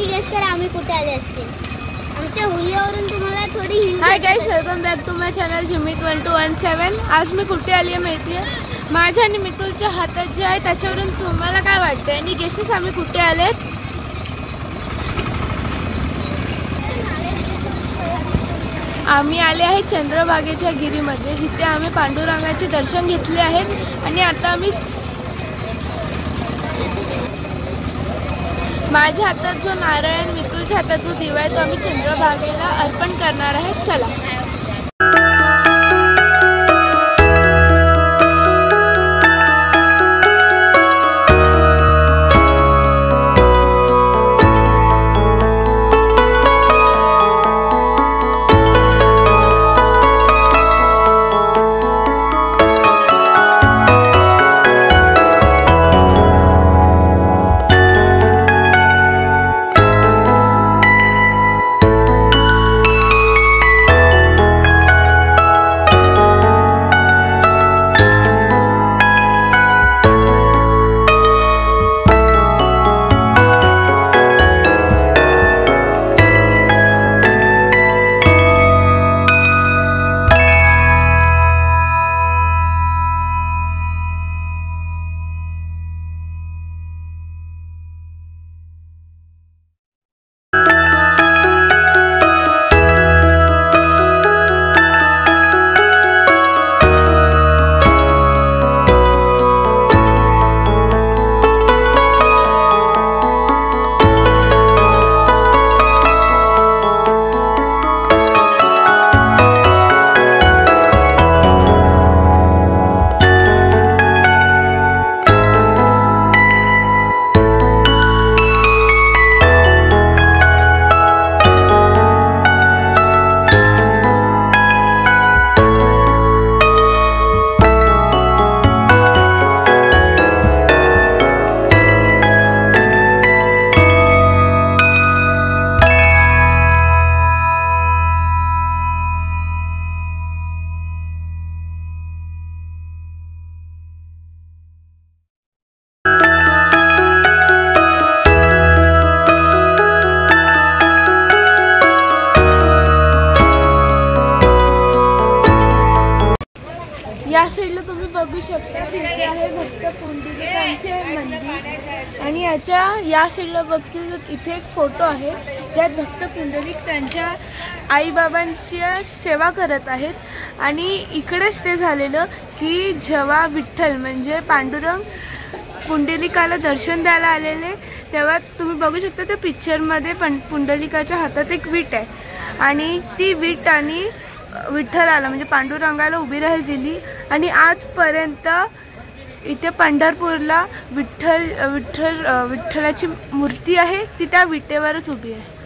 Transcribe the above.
तुम्ही गेस करा आम्ही कुठे आले असते। आमच्या हुलियावरून तुम्हाला थोडी hint. Hi guys, welcome back to my channel Jimit 1217। आज मी कुठे आली आहे माहिती आहे? माझ्या आणि मितुलच्या हातात जे आहे त्याच्यावरून तुम्हाला काय वाटतं आणि गेसेस आम्ही कुठे आलेत? आम्ही आले आहे चंद्रभागेच्या गिरीमध्ये, जिथे आम्ही पांडुरंगाचे दर्शन घेतले आहेत आणि आता आम्ही माझ्या हातात जो नारळ आणि मितुलच्या हातात जो दिवा आहे तो आम्ही चंद्रभागेला अर्पण करणार आहेत। चला या साईडला तुम्ही बघू शकता तिथे आहे भक्त पुंडलिकांचे मंदिर आणि याच्या या साईडला बघतील इथे एक फोटो आहे ज्यात भक्त पुंडलिक त्यांच्या आईबाबांची सेवा करत आहेत। आणि इकडेच ते झालेलं की जेव्हा विठ्ठल म्हणजे पांडुरंग पुंडलिकाला दर्शन द्यायला आलेले तेव्हा तुम्ही बघू शकता त्या पिक्चरमध्ये पुंडलिकाच्या हातात एक वीट आहे आणि ती वीट आणि विठ्ठलाला म्हणजे पांडुरंगाला उभी राहायला दिली आणि आजपर्यंत इथे पंढरपूरला विठ्ठलाची मूर्ती आहे ती त्या विटेवरच उभी आहे।